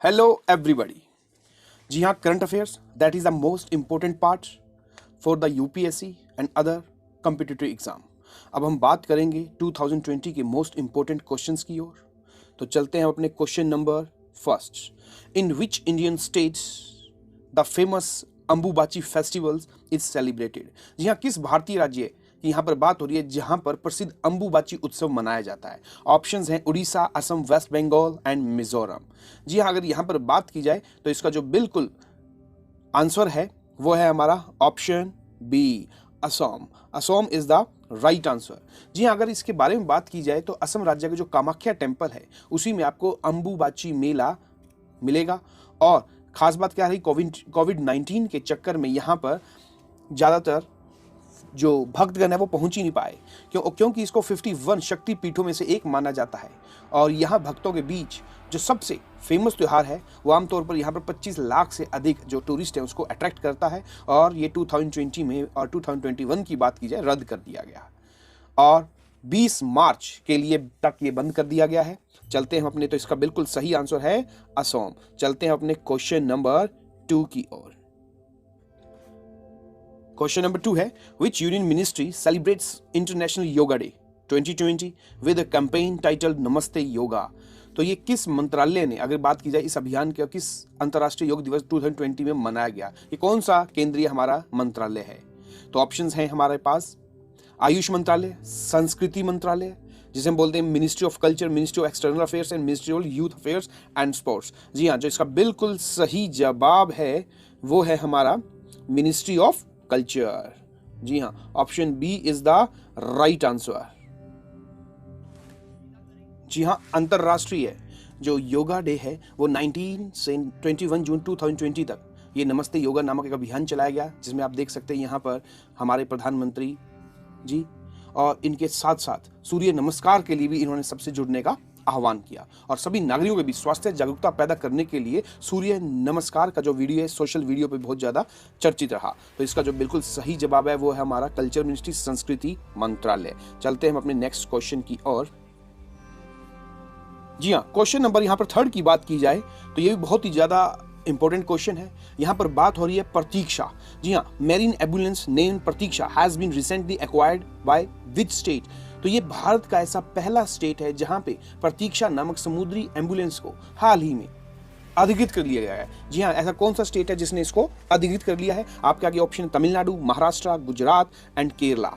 Hello everybody. जी हाँ, current affairs that is the most important part for the UPSC and other competitive exam. अब हम बात करेंगे 2020 के मोस्ट इम्पोर्टेंट क्वेश्चंस की ओर। तो चलते हैं अपने question number first. In which Indian states the famous Ambubachi festivals is celebrated. जी हाँ, किस भारतीय राज्य की यहाँ पर बात हो रही है जहाँ पर प्रसिद्ध अंबुबाची उत्सव मनाया जाता है। ऑप्शंस हैं उड़ीसा, असम, वेस्ट बंगाल एंड मिजोरम। जी हाँ, अगर यहाँ पर बात की जाए तो इसका जो बिल्कुल आंसर है वो है हमारा option B, Assam. Assam is the right answer. जी हाँ, अगर इसके बारे में बात की जाए तो असम राज्य का जो कामाख्या टेम्पल है उसी में आपको अंबुबाची मेला मिलेगा। और खास बात क्या रही, कोविड-19 के चक्कर में यहाँ पर ज़्यादातर जो भक्तगण है वो पहुंच ही नहीं पाए, क्योंकि इसको 51 शक्ति पीठों में से एक माना जाता है। और यहाँ भक्तों के बीच जो सबसे फेमस त्यौहार है वो आमतौर पर यहाँ पर 25 लाख से अधिक जो टूरिस्ट हैं उसको अट्रैक्ट करता है। और ये 2020 में और 2021 की बात की जाए रद्द कर दिया गया और 20 मार्च के लिए तक ये बंद कर दिया गया है। चलते हैं अपने, तो इसका बिल्कुल सही आंसर है असम। चलते हैं अपने क्वेश्चन नंबर 2 की ओर। क्वेश्चन नंबर 2 है, विच union ministry celebrates international yoga day 2020 with a campaign title नमस्ते योगा। तो ये किस मंत्रालय ने, अगर बात की जाए इस अभियान के, किस अंतर्राष्ट्रीय योग दिवस 2020 में मनाया गया, ये कौन सा केंद्रीय हमारा मंत्रालय है। तो ऑप्शंस हैं हमारे पास आयुष मंत्रालय, संस्कृति मंत्रालय, जिसे हम बोलते हैं ministry of culture, ministry of external affairs and ministry of youth affairs and sports. जी हाँ, जो इसका बिल्कुल सही जवाब है वो है हमारा मिनिस्ट्री ऑफ कल्चर। जी हाँ, option B is the right answer. जी हाँ, अंतरराष्ट्रीय जो योगा डे है वो 19 से 21 जून 2020 तक ये नमस्ते योगा नामक एक अभियान चलाया गया, जिसमें आप देख सकते हैं यहाँ पर हमारे प्रधानमंत्री जी और इनके साथ साथ सूर्य नमस्कार के लिए भी इन्होंने सबसे जुड़ने का आह्वान किया और सभी नागरिकों के बीच स्वास्थ्य जागरूकता पैदा करने के लिए सूर्य नमस्कार का जो वीडियो है सोशल वीडियो पे बहुत ज्यादा चर्चित रहा। तो इसका जो बिल्कुल सही जवाब है वो है हमारा कल्चर मिनिस्ट्री, संस्कृति मंत्रालय। चलते हैं हम अपने नेक्स्ट क्वेश्चन की ओर। जी हाँ, क्वेश्चन नंबर यहाँ पर 3 की बात की जाए तो ये भी बहुत ही ज्यादा इंपॉर्टेंट क्वेश्चन है। यहाँ पर बात हो रही है प्रतीक्षा। जी हाँ, marine ambulance name Pratiksha has been recently acquired by which state. तो ये भारत का ऐसा पहला स्टेट है जहां पे प्रतीक्षा नामक समुद्री एम्बुलेंस को हाल ही में अधिकृत कर लिया गया है। जी हाँ, ऐसा कौन सा स्टेट है जिसने इसको अधिकृत कर लिया है। आपके आगे ऑप्शन तमिलनाडु, महाराष्ट्र, गुजरात एंड केरला।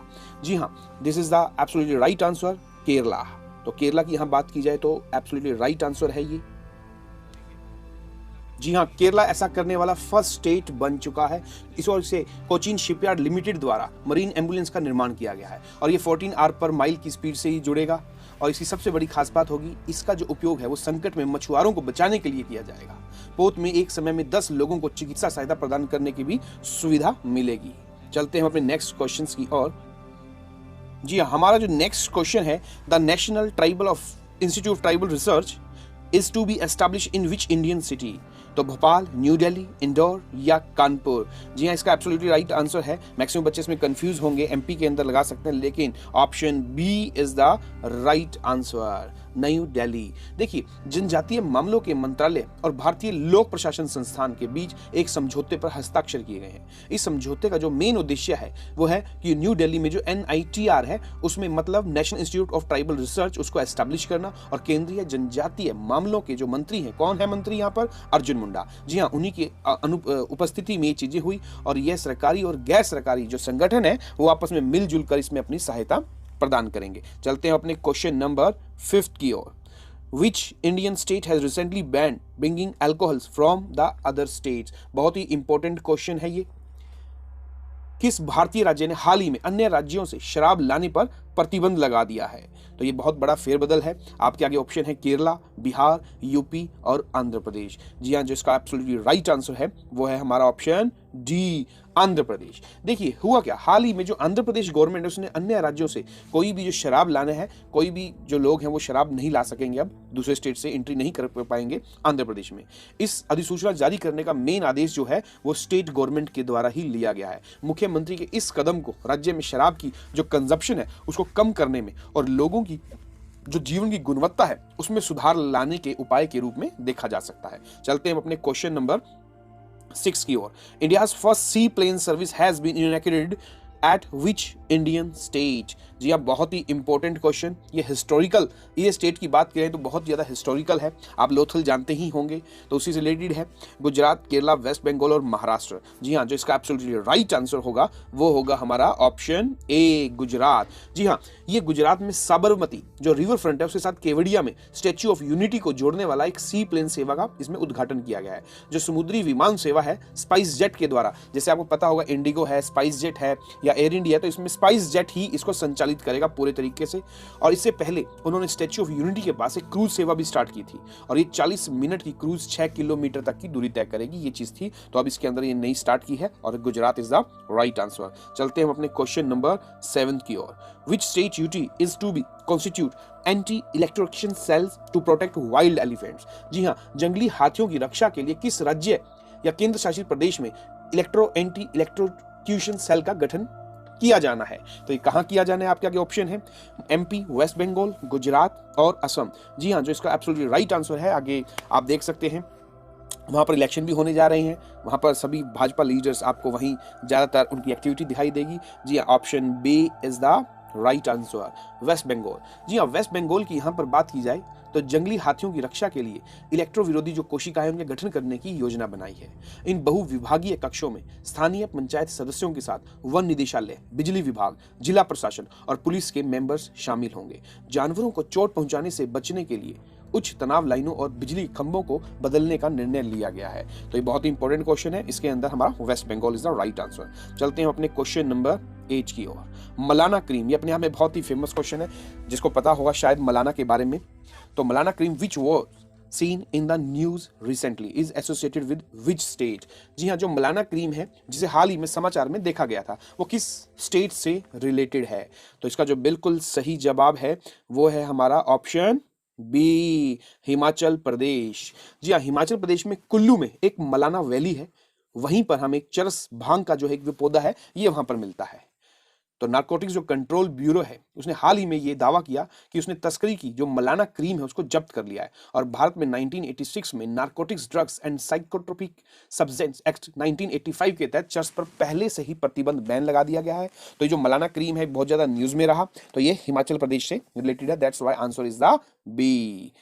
जी हाँ, this is the absolutely right answer, Kerala. तो केरला की यहां बात की जाए तो एब्सोल्युटली राइट आंसर है ये। जी हाँ, केरला ऐसा करने वाला फर्स्ट स्टेट बन चुका है। इस ओर से कोचीन शिपयार्ड लिमिटेड द्वारा मरीन एम्बुलेंस का निर्माण किया गया है और ये 14 आर पर माइल की स्पीड से ही जुड़ेगा। और इसकी सबसे बड़ी खास बात होगी, इसका जो उपयोग है वो संकट में मछुआरों को बचाने के लिए किया जाएगा। पोत में एक समय में 10 लोगों को चिकित्सा सहायता प्रदान करने की भी सुविधा मिलेगी। चलते हैं अपने नेक्स्ट क्वेश्चन की ओर। जी हाँ, हमारा जो नेक्स्ट क्वेश्चन है, the national tribal of institute of tribal research is to be establish in which Indian city. तो भोपाल, न्यू दिल्ली, इंदौर या कानपुर। जी हाँ, इसका एब्सोल्युटली राइट आंसर है। मैक्सिमम बच्चे इसमें कंफ्यूज होंगे, एमपी के अंदर लगा सकते हैं, लेकिन option B is the right answer, new Delhi. देखिए, जनजातीय मामलों के मंत्रालय और भारतीय लोक प्रशासन संस्थान के बीच एक समझौते पर हस्ताक्षर किए गए हैं। इस समझौते का जो मेन उद्देश्य है वो है कि न्यू दिल्ली में जो NITR है उसमें मतलब national institute of tribal research उसको एस्टैब्लिश करना। और केंद्रीय जनजातीय मामलों के जो मंत्री हैं, कौन है मंत्री यहाँ पर, अर्जुन मुंडा। जी हाँ, उन्हीं की उपस्थिति में ये चीजें हुई और यह सरकारी और गैर सरकारी जो संगठन है वो आपस में मिलजुल कर इसमें अपनी सहायता प्रदान करेंगे। चलते हैं अपने क्वेश्चन नंबर 5 की ओर। Which Indian state has recently banned bringing alcohols from the other states? बहुत ही इंपॉर्टेंट क्वेश्चन है ये। किस भारतीय राज्य ने हाल ही में अन्य राज्यों से शराब लाने पर प्रतिबंध लगा दिया है। तो ये बहुत बड़ा फेरबदल है। आपके आगे ऑप्शन है केरला, बिहार, यूपी और आंध्र प्रदेश। जी हाँ, जो इसका एब्सोल्युटली राइट आंसर है वो है हमारा ऑप्शन डी, आंध्र प्रदेश। देखिए, हुआ क्या, हाल ही में जो आंध्र प्रदेश गवर्नमेंट है उसने अन्य राज्यों से कोई भी जो शराब लाने हैं, कोई भी जो लोग हैं वो शराब नहीं ला सकेंगे, अब दूसरे स्टेट से एंट्री नहीं कर पाएंगे आंध्र प्रदेश में। इस अधिसूचना जारी करने का मेन आदेश जो है वो स्टेट गवर्नमेंट के द्वारा ही लिया गया है। मुख्यमंत्री के इस कदम को राज्य में शराब की जो कंजप्शन है उसको कम करने में और लोगों की जो जीवन की गुणवत्ता है उसमें सुधार लाने के उपाय के रूप में देखा जा सकता है। चलते हैं अपने क्वेश्चन नंबर 6 की ओर। India's first sea plane service has been inaugurated at which Indian state? जी हाँ, बहुत ही इंपॉर्टेंट क्वेश्चन, ये हिस्टोरिकल, ये स्टेट की बात करें तो बहुत ज़्यादा हिस्टोरिकल है, आप लोथल जानते ही होंगे तो उसी से रिलेटेड है। गुजरात, केरला, वेस्ट बंगाल और महाराष्ट्र। जी हाँ, जो इसका एब्सोल्युटली राइट आंसर होगा वो होगा हमारा ऑप्शन ए, गुजरात। जी हाँ, ये गुजरात में साबरमती जो रिवर फ्रंट है उसके साथ केवड़िया में स्टैच्यू ऑफ यूनिटी को जोड़ने वाला एक सी प्लेन सेवा का इसमें उद्घाटन किया गया है। जो समुद्री विमान सेवा है स्पाइस जेट के द्वारा, जैसे आपको पता होगा इंडिगो है, स्पाइस जेट है या एयर इंडिया, तो इसमें स्पाइस जेट ही इसको संचालित करेगा पूरे तरीके से। और इससे पहले उन्होंने स्टैच्यू ऑफ यूनिटी के पास एक क्रूज सेवा भी स्टार्ट की थी और ये 40 मिनट की क्रूज 6 किलोमीटर तक की दूरी तय करेगी, ये चीज थी। तो अब इसके अंदर ये नई स्टार्ट की है और Gujarat is the right answer. चलते हैं हम अपने क्वेश्चन नंबर 7 की ओर। Which state UT is to be constitute anti electrocution cells to protect wild elephants? जी हाँ, जंगली हाथियों की रक्षा के लिए किस राज्य या केंद्र शासित प्रदेश में एंटी इलेक्ट्रोक्यूशन सेल का गठन किया जाना है? तो ये कहां किया जाना है, आपके आगे ऑप्शन है एमपी, वेस्ट बंगाल, गुजरात और असम। जी हाँ, जो इसका एब्सोल्युटली राइट आंसर है, आगे आप देख सकते हैं वहां पर इलेक्शन भी होने जा रहे हैं, वहां पर सभी भाजपा लीडर्स आपको वहीं ज्यादातर उनकी एक्टिविटी दिखाई देगी। जी हाँ, option B is the right answer, West Bengal. जी हाँ, वेस्ट बंगाल की यहां पर बात की जाए तो जंगली हाथियों की रक्षा के लिए इलेक्ट्रो विरोधी जो कोशिकाएं उनके गठन करने की योजना बनाई है। इन बहुविभागीय कक्षों में स्थानीय पंचायत सदस्यों के साथ वन निदेशालय, बिजली विभाग, जिला प्रशासन और पुलिस के मेंबर्स शामिल होंगे। जानवरों को चोट पहुंचाने से बचने के लिए उच्च तनाव लाइनों और बिजली खंभों को बदलने का निर्णय लिया गया है। तो ये बहुत ही इंपॉर्टेंट क्वेश्चन है, इसके अंदर हमारा West Bengal is the right answer. चलते हैं अपने क्वेश्चन नंबर 8 की ओर। मलाना क्रीम, ये अपने आप में बहुत ही फेमस क्वेश्चन है, जिसको पता होगा शायद मलाना के बारे में। तो Malana cream which was seen in the news recently is associated with which state? जी हाँ, जो मलाना क्रीम है जिसे हाल ही में समाचार में देखा गया था वो किस स्टेट से रिलेटेड है? तो इसका जो बिल्कुल सही जवाब है वो है हमारा ऑप्शन बी, हिमाचल प्रदेश। जी हाँ, हिमाचल प्रदेश में कुल्लू में एक मलाना वैली है, वहीं पर हमें एक चरस भांग का जो एक पौधा है ये वहां पर मिलता है। तो नारकोटिक्स जो कंट्रोल ब्यूरो है उसने हाल ही में ये दावा किया कि उसने तस्करी की जो मलाना क्रीम है उसको जब्त कर लिया है। और भारत में 1986 में narcotics, drugs and psychotropic substance act 1985 के तहत चरस पर पहले से ही प्रतिबंध बैन लगा दिया गया है। तो ये जो मलाना क्रीम है बहुत ज्यादा न्यूज में रहा, तो ये हिमाचल प्रदेश से रिलेटेड है, that's why answer is the B.